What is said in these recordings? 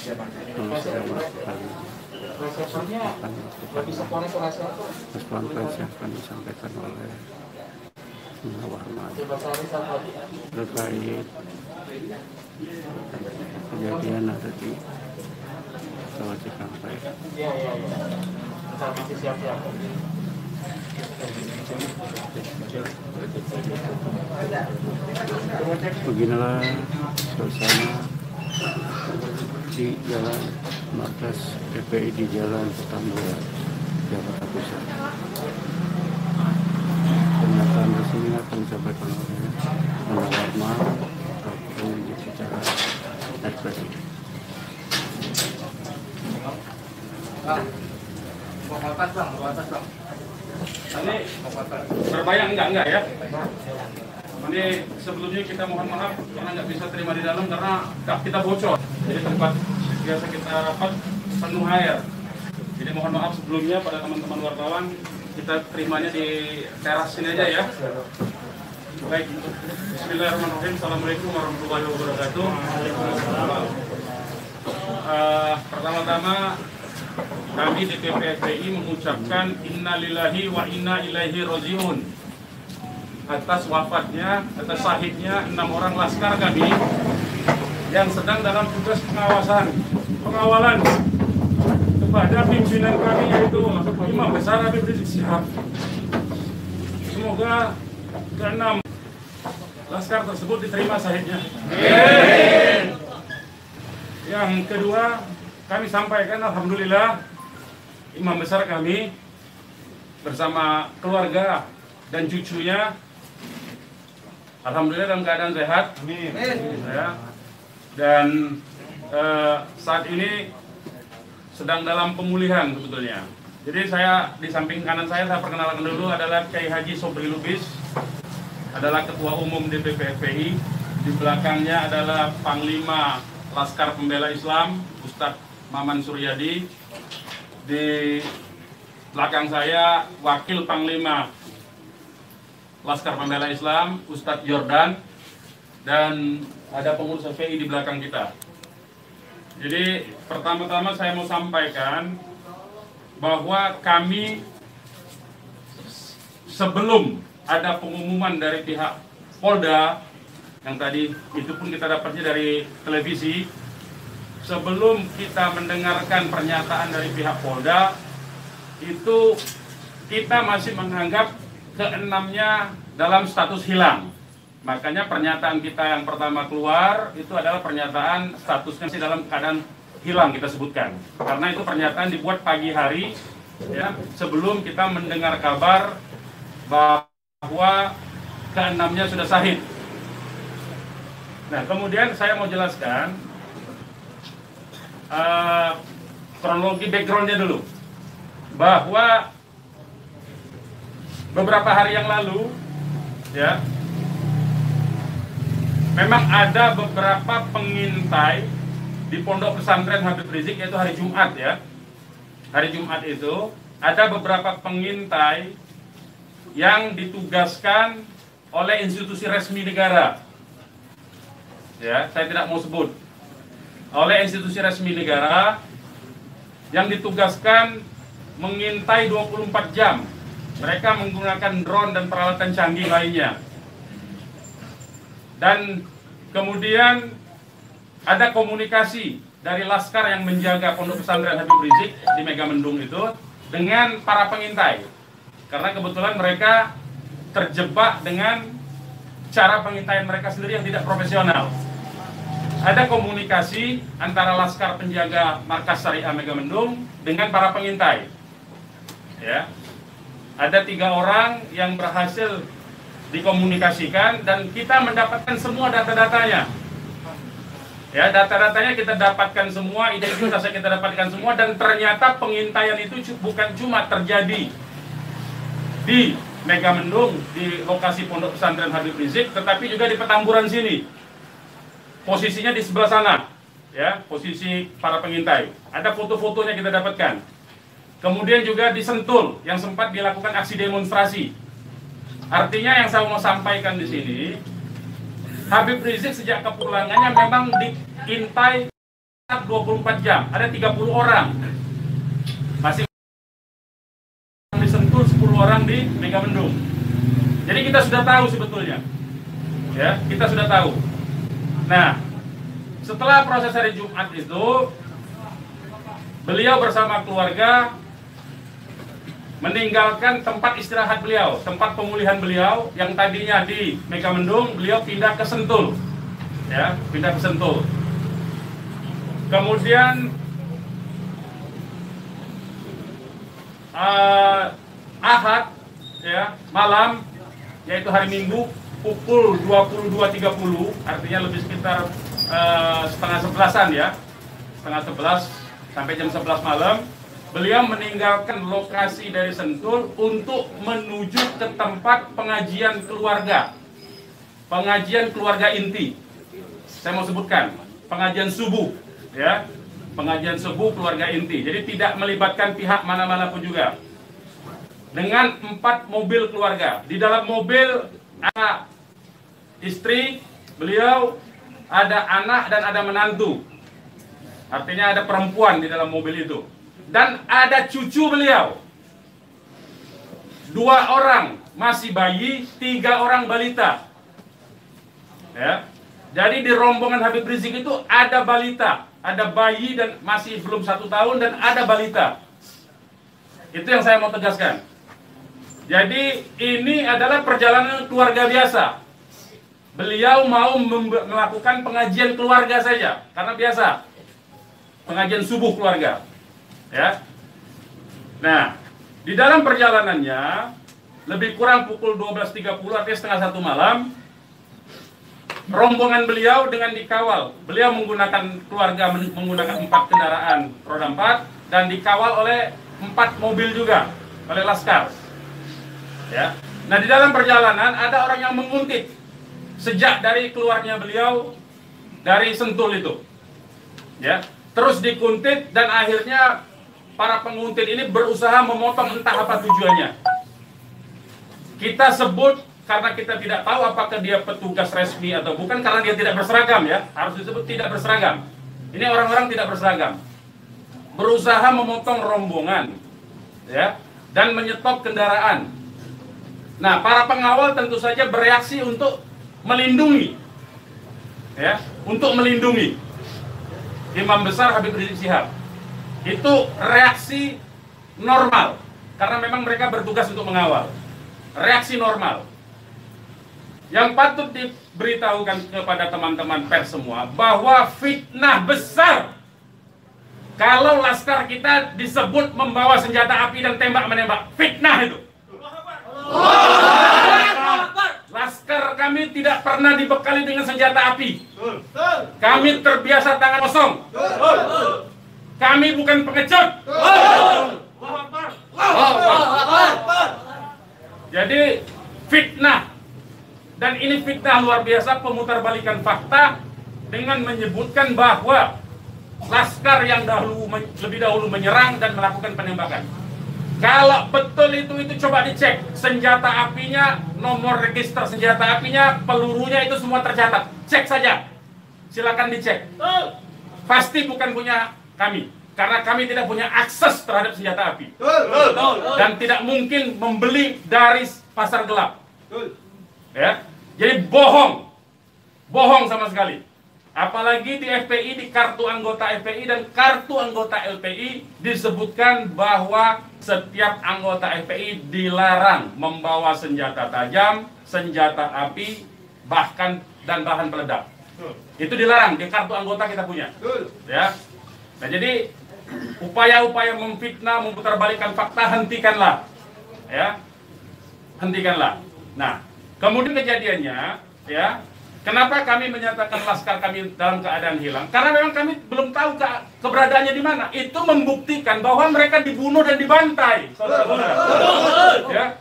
kalau saya melakukan respon yang akan disampaikan oleh Warman terkait kejadian ada di Tol Cikampek. Beginilah suasana di Jalan Markas FPI di Jalan Petamburan, Jakarta Pusat. Pernyataan resmi akan disampaikan oleh Warman penyidik secara FPI. Ini berbayang enggak ya? Ini sebelumnya kita mohon maaf karena nggak bisa terima di dalam karena kita bocor. Jadi tempat biasa kita rapat penuh air. Jadi mohon maaf sebelumnya pada teman-teman wartawan, kita terimanya di teras sini aja ya. Baik, Bismillahirrahmanirrahim. Assalamualaikum warahmatullahi wabarakatuh. Pertama-tama kami DPP FPI mengucapkan innalillahi wa inna ilaihi rajiun atas wafatnya, atas syahidnya 6 orang laskar kami yang sedang dalam tugas pengawalan kepada pimpinan kami yaitu Imam Besar Habib Rizik Syihab. Semoga ke-6 laskar tersebut diterima syahidnya. Yang kedua, kami sampaikan alhamdulillah Imam Besar kami bersama keluarga dan cucunya alhamdulillah dalam keadaan sehat. Amin. Ya. Dan saat ini sedang dalam pemulihan sebetulnya. Jadi saya di samping kanan saya perkenalkan dulu adalah Kiai Haji Sobri Lubis, adalah Ketua Umum DPP FPI. Di belakangnya adalah Panglima Laskar Pembela Islam Ustadz Maman Suryadi. Di belakang saya Wakil Panglima Laskar Pembela Islam Ustadz Jordan, dan ada pengurus FPI di belakang kita. Jadi pertama-tama saya mau sampaikan bahwa kami sebelum ada pengumuman dari pihak Polda, yang tadi itu pun kita dapatnya dari televisi, sebelum kita mendengarkan pernyataan dari pihak Polda, itu kita masih menganggap keenamnya dalam status hilang. Makanya pernyataan kita yang pertama keluar itu adalah pernyataan statusnya masih dalam keadaan hilang kita sebutkan. Karena itu pernyataan dibuat pagi hari ya, sebelum kita mendengar kabar bahwa keenamnya sudah syahid. Nah, kemudian saya mau jelaskan kronologi backgroundnya dulu, bahwa beberapa hari yang lalu ya, memang ada beberapa pengintai di Pondok Pesantren Habib Rizik, yaitu hari Jumat ya. Hari Jumat itu ada beberapa pengintai yang ditugaskan oleh institusi resmi negara. Ya, saya tidak mau sebut. Oleh institusi resmi negara yang ditugaskan mengintai 24 jam. Mereka menggunakan drone dan peralatan canggih lainnya. Dan kemudian ada komunikasi dari laskar yang menjaga Pondok Pesantren Habib Rizik di Megamendung itu dengan para pengintai. Karena kebetulan mereka terjebak dengan cara pengintaian mereka sendiri yang tidak profesional. Ada komunikasi antara laskar penjaga Markas Syariah Megamendung dengan para pengintai. Ya. Ada 3 orang yang berhasil dikomunikasikan dan kita mendapatkan semua data-datanya. Ya, data-datanya kita dapatkan semua, identitasnya kita dapatkan semua, dan ternyata pengintaian itu bukan cuma terjadi di Megamendung, di lokasi Pondok Pesantren Habib Rizik, tetapi juga di Petamburan sini. Posisinya di sebelah sana, ya, posisi para pengintai. Ada foto-fotonya kita dapatkan. Kemudian juga di Sentul yang sempat dilakukan aksi demonstrasi. Artinya yang saya mau sampaikan di sini, Habib Rizik sejak kepulangannya memang diintai 24 jam, ada 30 orang. Masih di Sentul, 10 orang di Megamendung. Jadi kita sudah tahu sebetulnya. Ya, kita sudah tahu. Nah, setelah proses hari Jumat itu, beliau bersama keluarga meninggalkan tempat istirahat beliau, tempat pemulihan beliau yang tadinya di Megamendung, beliau pindah ke Sentul. Ya, pindah ke Sentul. Kemudian Ahad ya, malam, yaitu hari Minggu pukul 22.30, artinya lebih sekitar setengah 11-an ya, setengah 11 sampai jam 11 malam, beliau meninggalkan lokasi dari Sentul untuk menuju ke tempat pengajian keluarga inti. Saya mau sebutkan, pengajian subuh ya, pengajian subuh keluarga inti. Jadi tidak melibatkan pihak mana-mana pun juga. Dengan 4 mobil keluarga. Di dalam mobil ada istri beliau, ada anak dan ada menantu. Artinya ada perempuan di dalam mobil itu. Dan ada cucu beliau. 2 orang masih bayi, 3 orang balita. Ya. Jadi di rombongan Habib Rizik itu ada balita, ada bayi dan masih belum 1 tahun dan ada balita. Itu yang saya mau tegaskan. Jadi ini adalah perjalanan keluarga biasa. Beliau mau melakukan pengajian keluarga saja, karena biasa pengajian subuh keluarga. Ya. Nah, di dalam perjalanannya lebih kurang pukul 12.30, artinya setengah 1 malam, rombongan beliau dengan dikawal. Beliau menggunakan keluarga menggunakan 4 kendaraan roda 4 dan dikawal oleh 4 mobil juga oleh laskar. Ya. Nah, di dalam perjalanan ada orang yang menguntit sejak dari keluarnya beliau dari Sentul itu. Ya. Terus dikuntit dan akhirnya para penguntit ini berusaha memotong, entah apa tujuannya. Kita sebut karena kita tidak tahu apakah dia petugas resmi atau bukan, karena dia tidak berseragam ya. Harus disebut tidak berseragam. Ini orang-orang tidak berseragam. Berusaha memotong rombongan ya, dan menyetop kendaraan. Nah, para pengawal tentu saja bereaksi untuk melindungi. Ya, untuk melindungi Imam Besar Habib Rizik Syihab. Itu reaksi normal, karena memang mereka bertugas untuk mengawal. Reaksi normal. Yang patut diberitahukan kepada teman-teman pers semua, bahwa fitnah besar kalau laskar kita disebut membawa senjata api dan tembak-menembak. Fitnah itu. Laskar kami tidak pernah dibekali dengan senjata api. Kami terbiasa tangan kosong. Kami bukan pengecut. Jadi fitnah, dan ini fitnah luar biasa, pemutarbalikan fakta dengan menyebutkan bahwa laskar yang lebih dahulu menyerang dan melakukan penembakan. Kalau betul itu coba dicek senjata apinya, nomor register senjata apinya, pelurunya itu semua tercatat. Cek saja, silakan dicek. Pasti bukan punya kami, karena kami tidak punya akses terhadap senjata api dan tidak mungkin membeli dari pasar gelap. Ya, jadi bohong sama sekali. Apalagi di FPI, di kartu anggota FPI dan kartu anggota LPI disebutkan bahwa setiap anggota FPI dilarang membawa senjata tajam, senjata api, bahkan dan bahan peledak. Itu dilarang di kartu anggota kita punya. Ya. Nah, jadi upaya-upaya memfitnah, memutarbalikkan fakta, hentikanlah. Ya. Hentikanlah. Nah, kemudian kejadiannya, ya, kenapa kami menyatakan laskar kami dalam keadaan hilang? Karena memang kami belum tahu keberadaannya di mana. Itu membuktikan bahwa mereka dibunuh dan dibantai. Ya.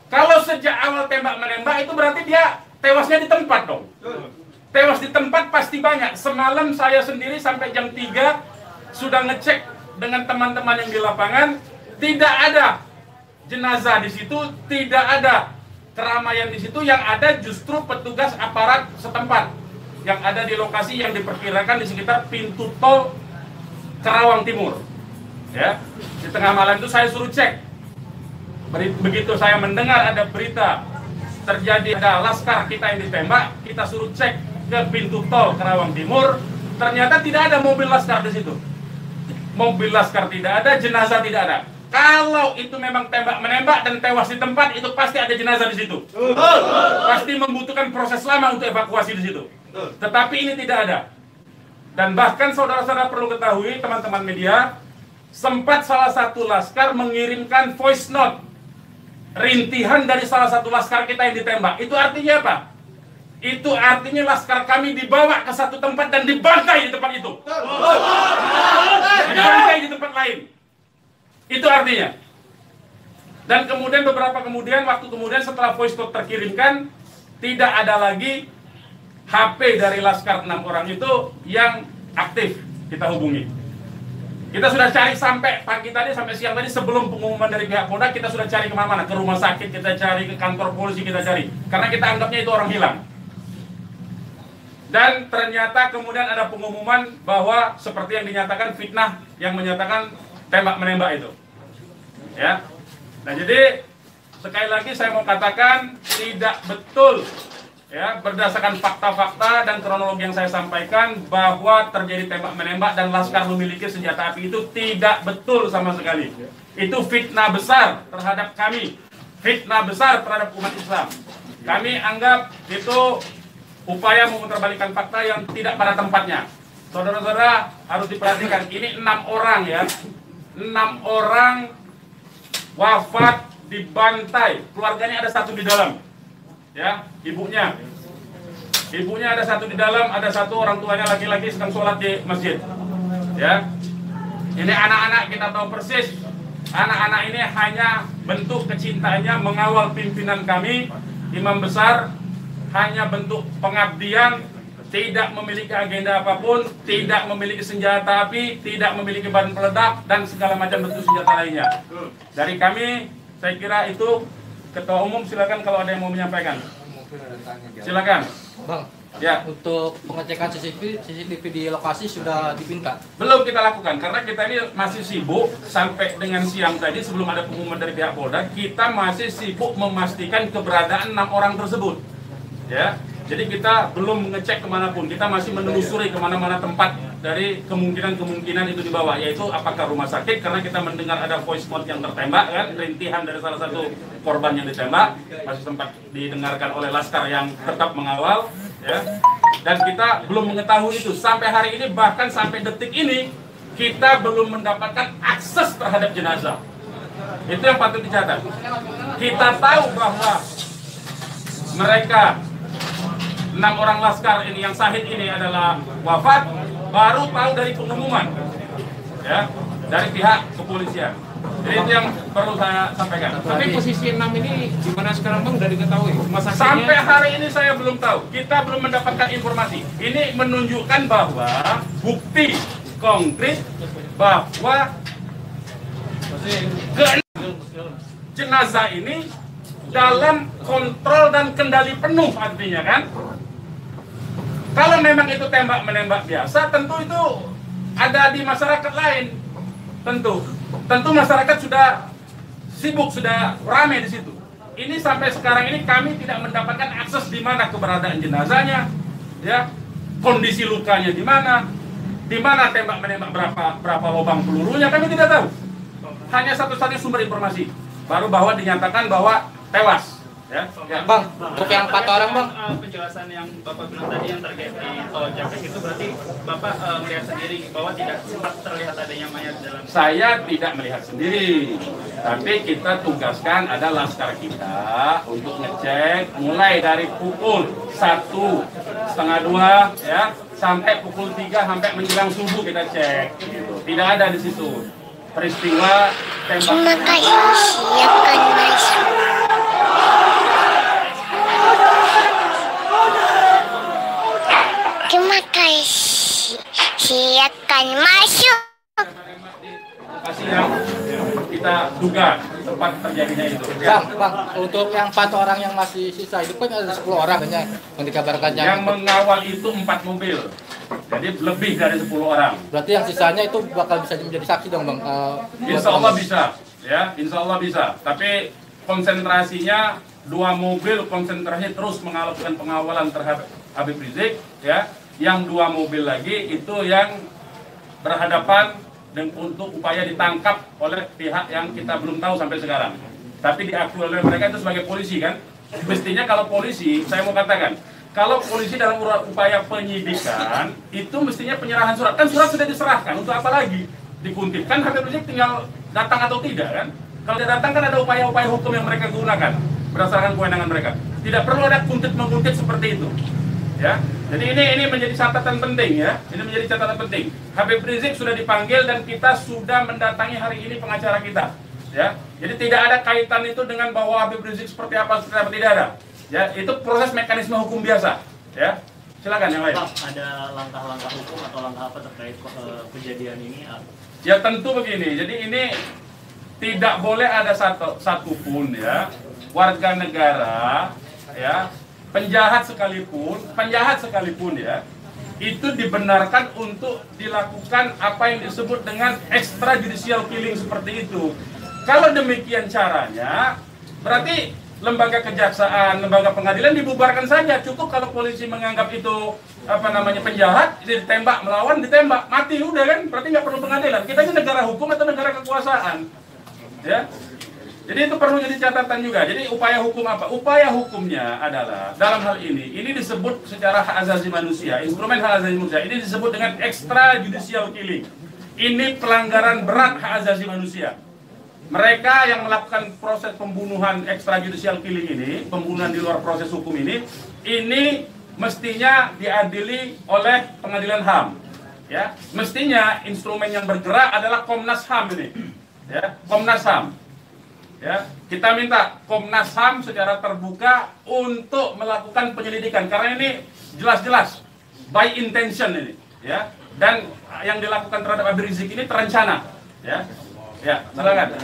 Kalau sejak awal tembak-menembak itu berarti dia tewasnya di tempat dong. Tewas di tempat pasti banyak. Semalam saya sendiri sampai jam 3 sudah ngecek dengan teman-teman yang di lapangan, tidak ada jenazah di situ, tidak ada keramaian di situ. Yang ada justru petugas aparat setempat yang ada di lokasi yang diperkirakan di sekitar pintu tol Karawang Timur. Ya, di tengah malam itu saya suruh cek. Begitu saya mendengar ada berita terjadi ada laskar kita yang ditembak, kita suruh cek ke pintu tol Karawang Timur. Ternyata tidak ada mobil laskar di situ. Mobil laskar tidak ada, jenazah tidak ada. Kalau itu memang tembak menembak dan tewas di tempat, itu pasti ada jenazah di situ. Pasti membutuhkan proses lama untuk evakuasi di situ. Tetapi ini tidak ada. Dan bahkan saudara-saudara perlu ketahui, teman-teman media, sempat salah satu laskar mengirimkan voice note rintihan dari salah satu laskar kita yang ditembak. Itu artinya apa? Itu artinya laskar kami dibawa ke satu tempat dan dibantai di tempat itu. Dibantai di tempat lain. Itu artinya. Dan kemudian waktu kemudian setelah voice note terkirimkan, tidak ada lagi HP dari laskar 6 orang itu yang aktif kita hubungi. Kita sudah cari sampai pagi tadi, sampai siang tadi, sebelum pengumuman dari pihak Polda, kita sudah cari kemana-mana. Ke rumah sakit kita cari, ke kantor polisi kita cari. Karena kita anggapnya itu orang hilang. Dan ternyata kemudian ada pengumuman bahwa seperti yang dinyatakan fitnah, yang menyatakan tembak-menembak itu. Ya. Nah jadi, sekali lagi saya mau katakan, tidak betul. Ya, berdasarkan fakta-fakta dan kronologi yang saya sampaikan bahwa terjadi tembak-menembak dan laskar memiliki senjata api itu tidak betul sama sekali. Itu fitnah besar terhadap kami, fitnah besar terhadap umat Islam. Kami anggap itu upaya memutarbalikkan fakta yang tidak pada tempatnya. Saudara-saudara harus diperhatikan, ini 6 orang ya, 6 orang wafat dibantai, keluarganya ada 1 di dalam. Ya, ibunya ada 1 di dalam, ada 1 orang tuanya laki-laki sedang sholat di masjid. Ya, ini anak-anak kita tahu persis. Anak-anak ini hanya bentuk kecintaannya mengawal pimpinan kami, imam besar, hanya bentuk pengabdian, tidak memiliki agenda apapun, tidak memiliki senjata api, tidak memiliki bahan peledak dan segala macam bentuk senjata lainnya. Dari kami, saya kira itu. Ketua Umum silakan kalau ada yang mau menyampaikan. Silakan. Bang, ya. Untuk pengecekan CCTV di lokasi sudah dipinta? Belum kita lakukan karena kita ini masih sibuk sampai dengan siang tadi sebelum ada pengumuman dari pihak Polda, kita masih sibuk memastikan keberadaan 6 orang tersebut. Ya. Jadi kita belum mengecek kemanapun, kita masih menelusuri kemana-mana tempat dari kemungkinan-kemungkinan itu dibawa, yaitu apakah rumah sakit, karena kita mendengar ada voice note yang tertembak, kan, rintihan dari salah satu korban yang ditembak, masih sempat didengarkan oleh laskar yang tetap mengawal, ya. Dan kita belum mengetahui itu, sampai hari ini, bahkan sampai detik ini, kita belum mendapatkan akses terhadap jenazah. Itu yang patut dicatat. Kita tahu bahwa mereka 6 orang laskar ini yang syahid ini adalah wafat, baru tahu dari pengumuman, ya, dari pihak kepolisian. Jadi itu yang perlu saya sampaikan. Tapi posisi 6 ini gimana sekarang Bang, udah diketahui? Sampai hari ini saya belum tahu. Kita belum mendapatkan informasi. Ini menunjukkan bahwa bukti konkret bahwa jenazah ini dalam kontrol dan kendali penuh, artinya kan. Kalau memang itu tembak-menembak biasa, tentu itu ada di masyarakat lain. Tentu masyarakat sudah sibuk, sudah ramai di situ. Ini sampai sekarang ini kami tidak mendapatkan akses di mana keberadaan jenazahnya, ya, kondisi lukanya di mana tembak-menembak, berapa lubang pelurunya, kami tidak tahu. Hanya satu-satunya sumber informasi, baru bahwa dinyatakan bahwa tewas. Ya. Bang, untuk yang 4 orang Bang, penjelasan yang Bapak bilang tadi yang terkait di tol Jakek itu berarti Bapak melihat sendiri bahwa tidak sempat terlihat adanya mayat dalam. Saya tidak melihat sendiri, tapi kita tugaskan ada laskar kita untuk ngecek mulai dari pukul 1:30 ya sampai pukul 3 sampai menjelang subuh kita cek. Gitu. Tidak ada di situ peristiwa tembak. Terima kasih, siapkan masuk. Terima kasih, silakan masuk. Lokasi yang kita duga tempat terjadinya itu. Bang, untuk yang 4 orang yang masih sisa itu kan ada 10 orang kan yang dikabarkan Yang mengawal itu 4 mobil, jadi lebih dari 10 orang. Berarti yang sisanya itu bakal bisa menjadi saksi dong bang? Insya Allah bisa, ya, insya Allah bisa. Tapi konsentrasinya 2 mobil konsentrasi terus melakukan pengawalan terhadap Habib Rizik, ya. Yang 2 mobil lagi itu yang berhadapan dan untuk upaya ditangkap oleh pihak yang kita belum tahu sampai sekarang. Tapi diakui oleh mereka itu sebagai polisi kan. Mestinya kalau polisi, saya mau katakan, kalau polisi dalam upaya penyidikan itu mestinya penyerahan surat. Kan surat sudah diserahkan, untuk apa lagi dikuntit? Kan Habib Rizik tinggal datang atau tidak kan? Kalau dia datang kan ada upaya-upaya hukum yang mereka gunakan berdasarkan kewenangan mereka. Tidak perlu ada kuntit-mengkuntit seperti itu. Ya, jadi ini menjadi catatan penting ya. Ini menjadi catatan penting. Habib Rizik sudah dipanggil dan kita sudah mendatangi hari ini pengacara kita. Ya, jadi tidak ada kaitan itu dengan bahwa Habib Rizik seperti apa tidak ada. Ya, itu proses mekanisme hukum biasa. Ya, silakan yang lain. Pak, ada langkah-langkah hukum atau langkah apa terkait kejadian ini? Ya tentu begini. Jadi ini tidak boleh ada satupun ya warga negara ya. Penjahat sekalipun ya, itu dibenarkan untuk dilakukan apa yang disebut dengan extrajudicial killing seperti itu. Kalau demikian caranya, berarti lembaga kejaksaan, lembaga pengadilan dibubarkan saja. Cukup kalau polisi menganggap itu penjahat, ditembak, melawan, ditembak, mati udah kan? Berarti nggak perlu pengadilan. Kita ini negara hukum atau negara kekuasaan, ya. Jadi itu perlu jadi catatan juga. Jadi upaya hukum apa? Upaya hukumnya adalah dalam hal ini disebut secara hak asasi manusia, instrumen hak asasi manusia. Ini disebut dengan extrajudicial killing. Ini pelanggaran berat hak asasi manusia. Mereka yang melakukan proses pembunuhan extrajudicial killing ini, pembunuhan di luar proses hukum ini mestinya diadili oleh pengadilan HAM. Ya, mestinya instrumen yang bergerak adalah Komnas HAM ini. Ya, Komnas HAM. Ya, kita minta Komnas HAM secara terbuka untuk melakukan penyelidikan karena ini jelas-jelas by intention ini, ya. Dan yang dilakukan terhadap Habib Rizik ini terencana, ya. Ya, silakan.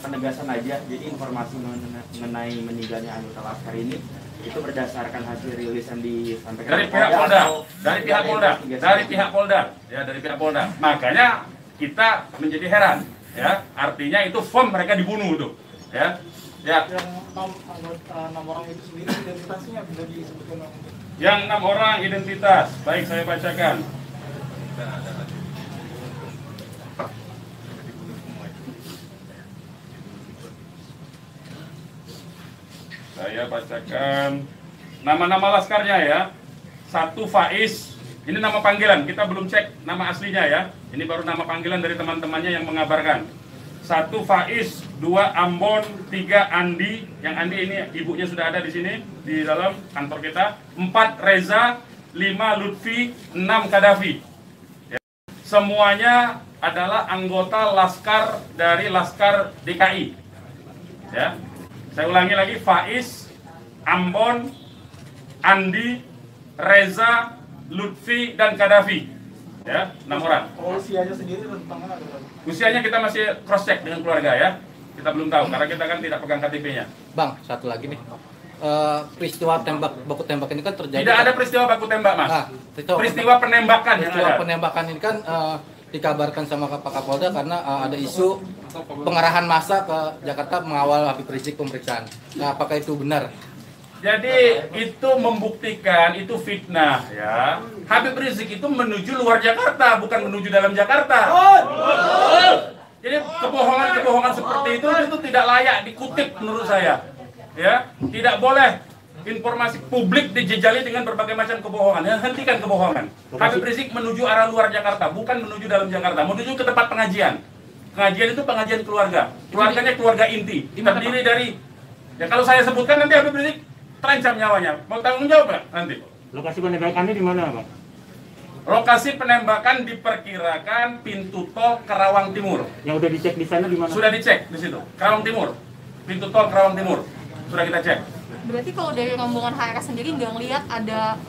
Penegasan aja, jadi informasi mengenai meninggalnya anggota Laskar ini itu berdasarkan hasil rilis yang disampaikan dari pihak Polda, dari pihak Polda. Makanya kita menjadi heran. Ya, artinya itu form mereka dibunuh tuh, ya. Ya. Yang 6 orang itu sendiri identitasnya bisa disebutkan. Yang 6 orang identitas, baik saya bacakan. Saya bacakan nama-nama laskarnya ya. 1 Faiz. Ini nama panggilan, kita belum cek nama aslinya ya. Ini baru nama panggilan dari teman-temannya yang mengabarkan. 1 Faiz, 2 Ambon, 3 Andi. Yang Andi ini ibunya sudah ada di sini di dalam kantor kita. 4 Reza, 5 Lutfi, 6 Kadafi. Ya. Semuanya adalah anggota Laskar dari Laskar DKI. Ya. Saya ulangi lagi, Faiz, Ambon, Andi, Reza, Lutfi dan Kadafi, ya, 6 orang. Usianya sendiri rentangnya adalah? Usianya kita masih cross check dengan keluarga ya, kita belum tahu karena kita kan tidak pegang KTP-nya. Bang, satu lagi nih, peristiwa baku tembak ini kan terjadi. Tidak ada peristiwa baku tembak mas. Nah, peristiwa penembakan yang ada. Penembakan ini kan dikabarkan sama Pak Kapolda karena ada isu pengerahan massa ke Jakarta mengawal Habib Rizik pemeriksaan. Nah, apakah itu benar? Jadi itu membuktikan itu fitnah ya. Habib Rizik itu menuju luar Jakarta, bukan menuju dalam Jakarta. Jadi kebohongan-kebohongan seperti itu tidak layak dikutip menurut saya. Ya, tidak boleh informasi publik dijejali dengan berbagai macam kebohongan. Hentikan kebohongan. Habib Rizik menuju arah luar Jakarta, bukan menuju dalam Jakarta. Menuju ke tempat pengajian. Pengajian itu pengajian keluarga. Keluarganya keluarga inti. Terdiri dari, ya kalau saya sebutkan nanti Habib Rizik terancam nyawanya. Mau tanggung jawab nggak nanti? Lokasi penembakannya di mana, Pak? Lokasi penembakan diperkirakan pintu tol Karawang Timur. Yang udah dicek di sana di mana? Sudah dicek di situ. Karawang Timur. Pintu tol Karawang Timur. Sudah kita cek. Berarti kalau dari rombongan HRS sendiri nggak ngelihat ada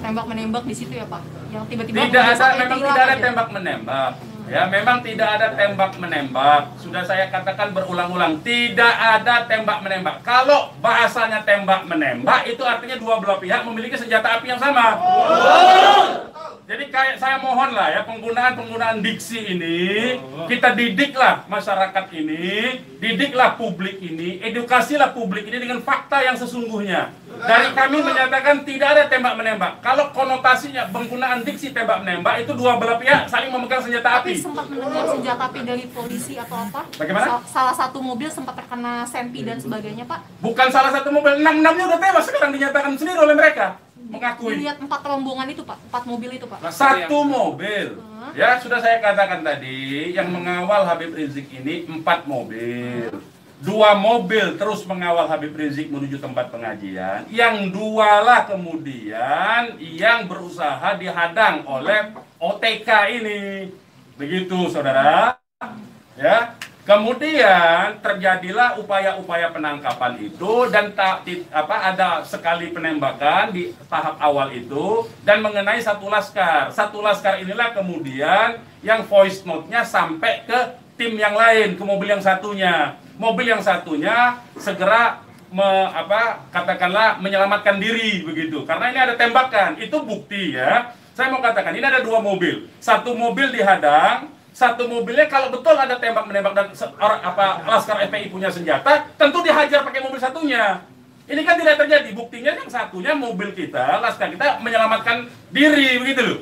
tembak menembak di situ ya Pak? Yang tiba-tiba tidak ada, memang tidak ada tembak menembak. Ya, memang tidak ada tembak menembak. Sudah saya katakan berulang-ulang, tidak ada tembak menembak. Kalau bahasanya tembak menembak, itu artinya dua belah pihak memiliki senjata api yang sama. Jadi kayak saya mohon lah ya, penggunaan diksi ini, kita didiklah masyarakat ini, didiklah publik ini, edukasilah publik ini dengan fakta yang sesungguhnya. Dari kami menyatakan tidak ada tembak menembak. Kalau konotasinya penggunaan diksi tembak menembak, itu dua belah pihak saling memegang senjata api. Tapi sempat mendengar senjata api dari polisi atau apa? Bagaimana? Salah satu mobil sempat terkena sempi dan sebagainya, Pak. Bukan salah satu mobil, 6-6-nya udah tewas sekarang dinyatakan sendiri oleh mereka. Mengakui. Dilihat 4 rombongan itu, Pak. 4 mobil itu, Pak. Satu mobil. Ya, sudah saya katakan tadi, yang mengawal Habib Rizik ini 4 mobil. 2 mobil terus mengawal Habib Rizik menuju tempat pengajian. Yang 2 lah kemudian yang berusaha dihadang oleh OTK ini. Begitu, saudara. Ya. Kemudian terjadilah upaya-upaya penangkapan itu dan ada sekali penembakan di tahap awal itu dan mengenai satu laskar. Satu laskar inilah kemudian yang voice note-nya sampai ke tim yang lain, ke mobil yang satunya. Mobil yang satunya segera katakanlah menyelamatkan diri begitu. Karena ini ada tembakan. Itu bukti ya. Saya mau katakan ini ada 2 mobil. Satu mobil dihadang, satu mobilnya kalau betul ada tembak menembak dan laskar FPI punya senjata, tentu dihajar pakai mobil satunya. Ini kan tidak terjadi. Buktinya yang satunya mobil kita, laskar kita menyelamatkan diri begitu loh.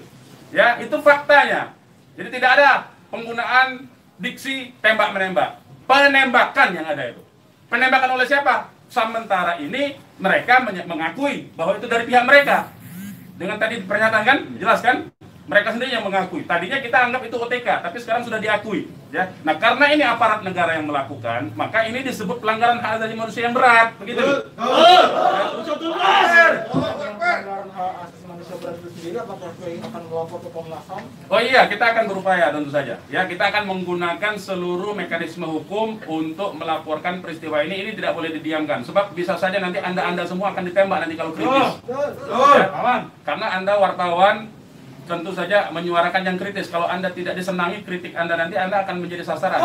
Ya, itu faktanya. Jadi tidak ada penggunaan diksi tembak menembak. Penembakan yang ada itu. Penembakan oleh siapa? Sementara ini mereka mengakui bahwa itu dari pihak mereka. Dengan tadi pernyataan kan, jelas kan? Mereka sendiri yang mengakui. Tadinya kita anggap itu OTK, tapi sekarang sudah diakui. Ya. Nah, karena ini aparat negara yang melakukan, maka ini disebut pelanggaran hak asasi manusia yang berat. Begitu. Pelanggaran hak asasi manusia berat itu sendiri, apakah FPI akan melapor ke Komnas HAM? Oh iya, kita akan berupaya tentu saja. Ya, kita akan menggunakan seluruh mekanisme hukum untuk melaporkan peristiwa ini. Ini tidak boleh didiamkan. Sebab bisa saja nanti Anda semua akan ditembak nanti kalau kritis. Ya, aman. Karena Anda wartawan tentu saja menyuarakan yang kritis. Kalau Anda tidak disenangi kritik Anda, nanti Anda akan menjadi sasaran.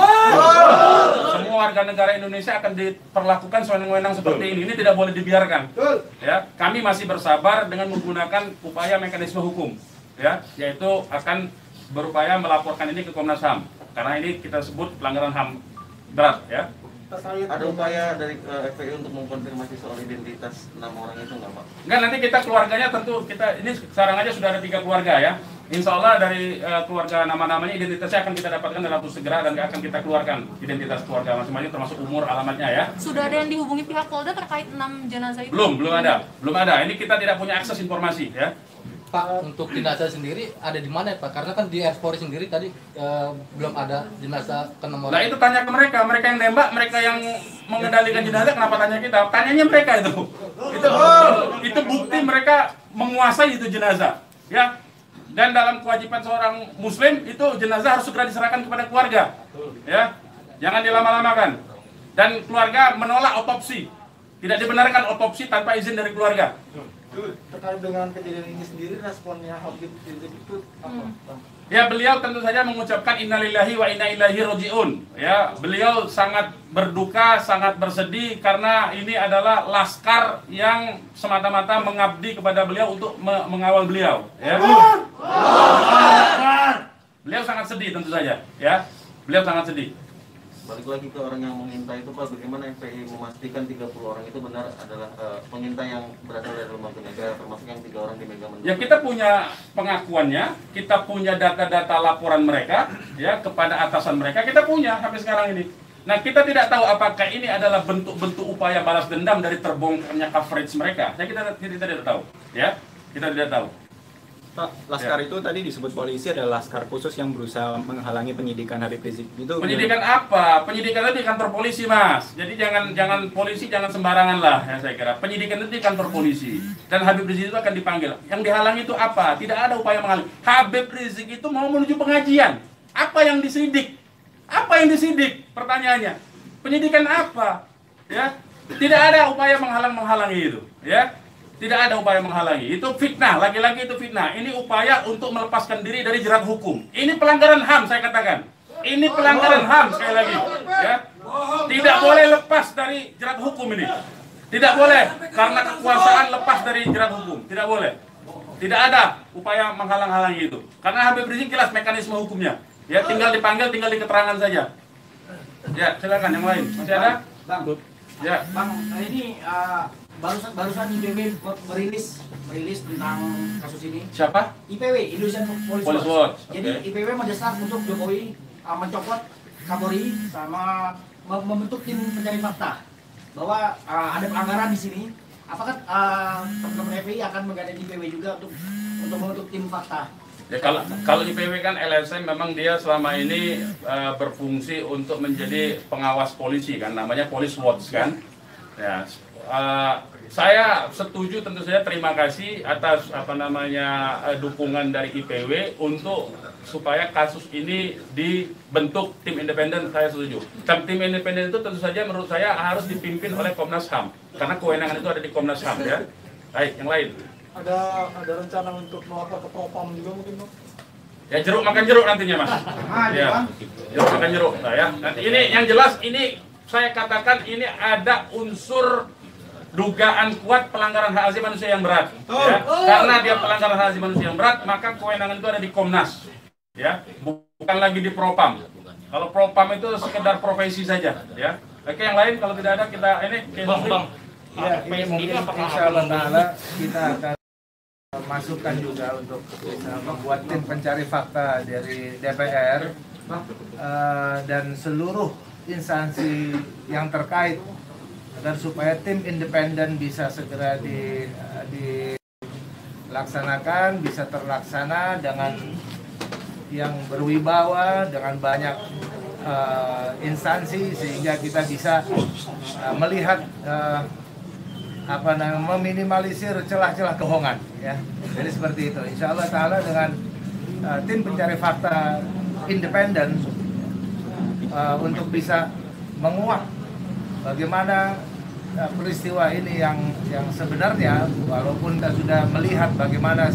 Semua warga negara Indonesia akan diperlakukan sewenang-wenang seperti ini. Ini tidak boleh dibiarkan. Ya, kami masih bersabar dengan menggunakan upaya mekanisme hukum. Ya, yaitu akan berupaya melaporkan ini ke Komnas HAM. Karena ini kita sebut pelanggaran HAM berat. Ya. Ada upaya dari FPI untuk mengkonfirmasi soal identitas 6 orang itu nggak, Pak? Enggak, nanti kita keluarganya tentu ini sekarang aja sudah ada 3 keluarga ya. Insya Allah dari keluarga nama-namanya identitasnya akan kita dapatkan dalam waktu segera dan akan kita keluarkan identitas keluarga masing-masing termasuk umur, alamatnya ya. Sudah ada yang dihubungi pihak Polda terkait 6 jenazah itu? Belum ada. Ini kita tidak punya akses informasi ya. Pak, untuk jenazah sendiri ada di mana Pak? Karena kan di Polri sendiri tadi belum ada jenazah ke nomor. Nah itu tanya ke mereka yang nembak, mereka yang mengendalikan jenazah, kenapa tanya kita? Tanyanya mereka itu. Itu bukti mereka menguasai itu jenazah, ya. Dan dalam kewajiban seorang Muslim itu jenazah harus segera diserahkan kepada keluarga, ya. Jangan dilama-lamakan. Dan keluarga menolak otopsi, tidak dibenarkan otopsi tanpa izin dari keluarga. Terkait dengan kejadian ini sendiri, responnya Habib Rizik itu apa? Ya, beliau tentu saja mengucapkan innalillahi wa inna ilaihi rajiun. Ya, beliau sangat berduka, sangat bersedih karena ini adalah laskar yang semata-mata mengabdi kepada beliau untuk mengawal beliau. Ya. Beliau sangat sedih tentu saja. Ya, beliau sangat sedih. Balik lagi ke orang yang mengintai itu, Pak, bagaimana FPI memastikan 30 orang itu benar adalah pengintai yang berasal dari lembaga negara, termasuk yang 3 orang di Mega Mendung? Ya, kita punya pengakuannya, kita punya data-data laporan mereka, ya, kepada atasan mereka, kita punya sampai sekarang ini. Nah, kita tidak tahu apakah ini adalah bentuk-bentuk upaya balas dendam dari terbongkarnya coverage mereka. Ya, kita tidak tahu, ya, kita tidak tahu. Pak, laskar itu tadi disebut polisi adalah laskar khusus yang berusaha menghalangi penyidikan Habib Rizik. Itu penyidikan apa? Penyidikan itu di kantor polisi, Mas. Jadi jangan polisi jangan sembarangan lah, ya saya kira. Penyidikan itu di kantor polisi dan Habib Rizik itu akan dipanggil. Yang dihalangi itu apa? Tidak ada upaya menghalangi. Habib Rizik itu mau menuju pengajian. Apa yang disidik? Apa yang disidik? Pertanyaannya. Penyidikan apa? Ya. Tidak ada upaya menghalangi itu, ya. Tidak ada upaya menghalangi. Itu fitnah, lagi-lagi itu fitnah. Ini upaya untuk melepaskan diri dari jerat hukum. Ini pelanggaran HAM, saya katakan. Ini pelanggaran HAM sekali lagi. Ya. Tidak boleh lepas dari jerat hukum ini. Tidak boleh karena kekuasaan lepas dari jerat hukum. Tidak boleh. Tidak ada upaya menghalang-halangi itu. Karena Habib Rizik jelas mekanisme hukumnya. Ya, tinggal dipanggil, tinggal diketerangan saja. Ya, silakan yang lain. Masih ada? Bang. Ya. Bang, ini barusan IPW merilis tentang kasus ini. Siapa? IPW, Indonesian Police Watch. Jadi Okay. IPW mendesak untuk Jokowi mencopot Kapolri sama membentuk tim pencari fakta bahwa ada pelanggaran di sini. Apakah teman-teman FPI akan menggandeng IPW juga untuk membentuk tim fakta? Ya, kalau IPW kan LSM memang dia selama ini berfungsi untuk menjadi pengawas polisi kan, namanya Police Watch kan. Ya, saya setuju, tentu saja terima kasih atas dukungan dari IPW untuk supaya kasus ini dibentuk tim independen. Saya setuju. Tim independen itu tentu saja menurut saya harus dipimpin oleh Komnas HAM karena kewenangan itu ada di Komnas HAM ya. Baik, yang lain. Ada rencana untuk melapor ke Propam juga mungkin, Bang? Ya, jeruk makan jeruk nantinya, Mas. Ya, jeruk makan jeruk. Nah, ya. Nanti ini yang jelas ini saya katakan ini ada unsur dugaan kuat pelanggaran hak asasi manusia yang berat. Ya. Karena dia pelanggaran hak asasi manusia yang berat, maka kewenangan itu ada di Komnas. Ya, bukan lagi di Propam. Kalau Propam itu sekedar profesi saja, ya. Oke, yang lain kalau tidak ada kita ini Bang. Ya, ini mungkin insyaallah taala kita akan masukkan juga untuk membuat tim pencari fakta dari DPR dan seluruh instansi yang terkait agar supaya tim independen bisa segera dilaksanakan, bisa terlaksana dengan yang berwibawa, dengan banyak instansi sehingga kita bisa melihat meminimalisir celah-celah kebohongan ya. Jadi seperti itu. Insya Allah taala dengan tim pencari fakta independen untuk bisa menguak bagaimana peristiwa ini yang sebenarnya, walaupun kita sudah melihat bagaimana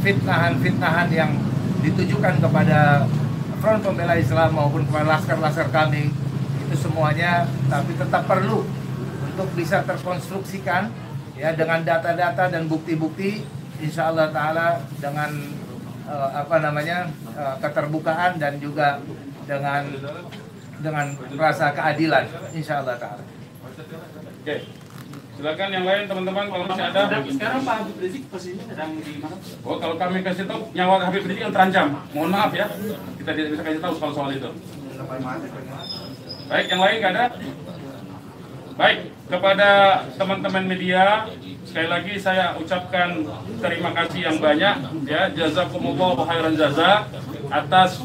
fitnahan-fitnahan yang ditujukan kepada Front Pembela Islam maupun kepada laskar-laskar kami, itu semuanya, tapi tetap perlu untuk bisa terkonstruksikan ya dengan data-data dan bukti-bukti, insya Allah taala dengan keterbukaan dan juga dengan rasa keadilan, insya Allah taala. Oke, silakan yang lain teman-teman kalau masih ada. Sekarang Pak Habib Rizik posisinya sedang di mana? Oh, kalau kami kasih tahu nyawa Habib Rizik yang terancam, mohon maaf ya, kita tidak bisa kasih tahu soal itu. Baik, yang lain nggak ada? Baik, kepada teman-teman media, sekali lagi saya ucapkan terima kasih yang banyak ya, jazakumullah khairan jaza atas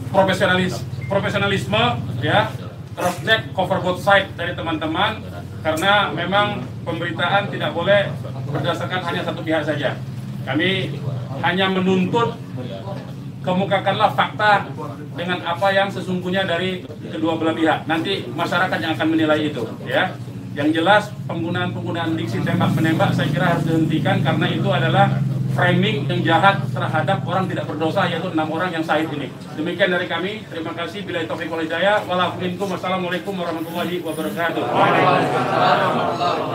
profesionalisme ya, cross check cover both side dari teman-teman, karena memang pemberitaan tidak boleh berdasarkan hanya satu pihak saja. Kami hanya menuntut kemukakanlah fakta dengan apa yang sesungguhnya dari kedua belah pihak. Nanti masyarakat yang akan menilai itu ya. Yang jelas penggunaan diksi tembak menembak saya kira harus dihentikan, karena itu adalah framing yang jahat terhadap orang tidak berdosa, yaitu 6 orang yang syahid ini. Demikian dari kami. Terima kasih. Billahi taufiq wal hidayah. Wassalamualaikum warahmatullahi wabarakatuh.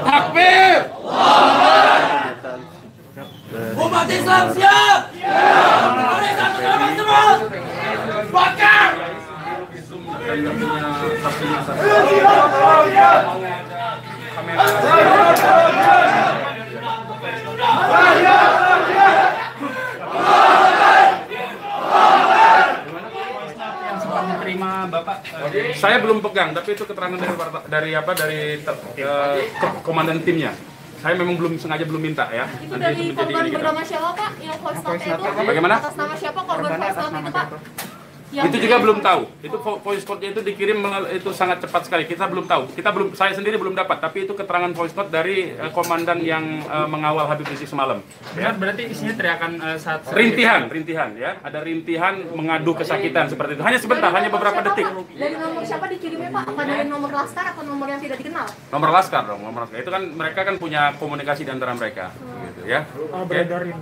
Takbir! Umat Islam siap! Mereka semua! Bakar! Menerima Bapak Saya belum pegang, tapi itu keterangan dari komandan timnya. Saya memang belum minta ya. Itu dari korban bernama siapa Pak? Yang voice note itu? Bagaimana? Atas nama siapa korban voice note itu Pak? Itu juga belum tahu. Itu voice note-nya itu dikirim itu sangat cepat sekali. Kita belum tahu. Saya sendiri belum dapat. Tapi itu keterangan voice note dari komandan yang mengawal Habib Rizik semalam. Ya, berarti isinya teriakan saat rintihan ya. Ada rintihan mengadu kesakitan seperti itu. Hanya sebentar, hanya beberapa detik. Dari nomor siapa dikirimnya Pak? Apa dari nomor laskar atau nomor yang tidak dikenal? Nomor laskar dong, nomor laskar. Itu kan mereka kan punya komunikasi di antara mereka, gitu ya. Beredarin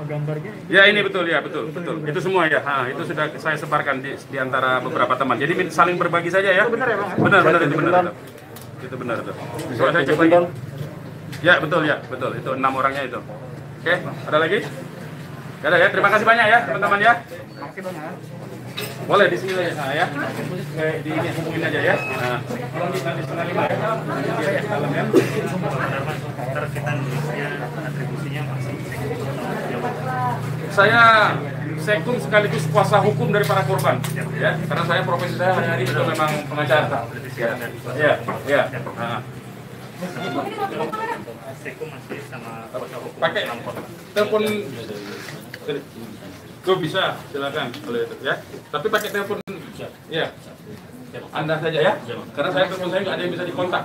gambarnya. Ya ini betul ya, betul. Itu semua ya. Itu sudah saya sebarkan di antara beberapa teman. Jadi saling berbagi saja ya. Benar ya Bang? Benar itu benar. Itu benar itu. Soalnya saya cek lagi. Ya betul ya, betul. Itu 6 orangnya itu. Oke, ada lagi? Gak ada ya. Terima kasih banyak ya teman-teman ya. Makasih banyak. Boleh di sini aja ya. Di ini hubungin aja ya. Nah, tolong di nanti 4:30 ya. Di dalam ya. Atribusinya masih Saya sekum sekaligus kuasa hukum dari para korban, ya. Karena saya profesi saya hari-hari itu memang pengacara. Ya. Nah. sekum masih sama Pakai telepon. Tuh bisa, silakan kalau itu ya. Tapi pakai telepon, ya. Anda saja ya, karena saya telepon saya nggak ada yang bisa dikontak,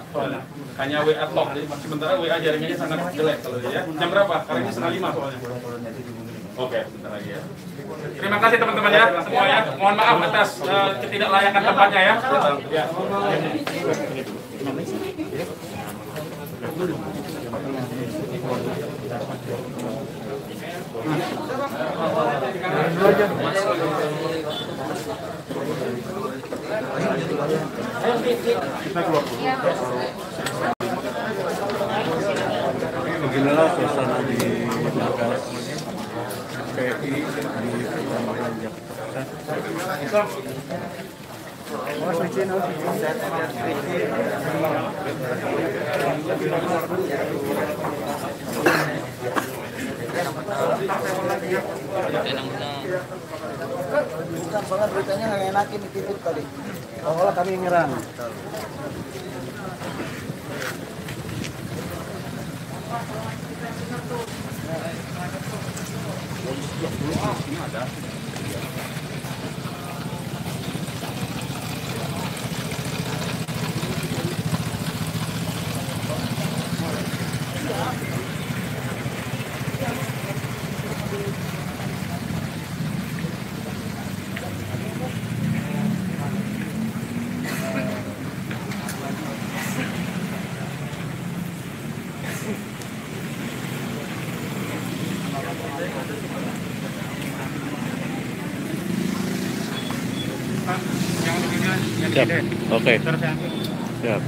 hanya WA talk. Jadi sementara WA jaringannya sangat jelek kalau ya. Jam berapa? Karena ini 4:30 soalnya. Oke, sebentar lagi ya. Terima kasih teman-teman ya semuanya. Mohon maaf atas ketidaklayakan tempatnya ya. Beginilah suasana di markas PI di Kecamatan Jakarta. Bukan banget beritanya nggak enakin dititip tadi. Kalau kami nyerang. Siap. Oke. Siap.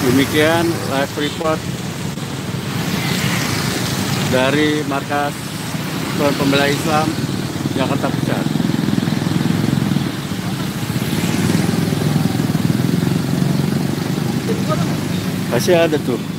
Demikian live report dari markas Front Pembela Islam Jakarta Pusat. Masih ada tuh.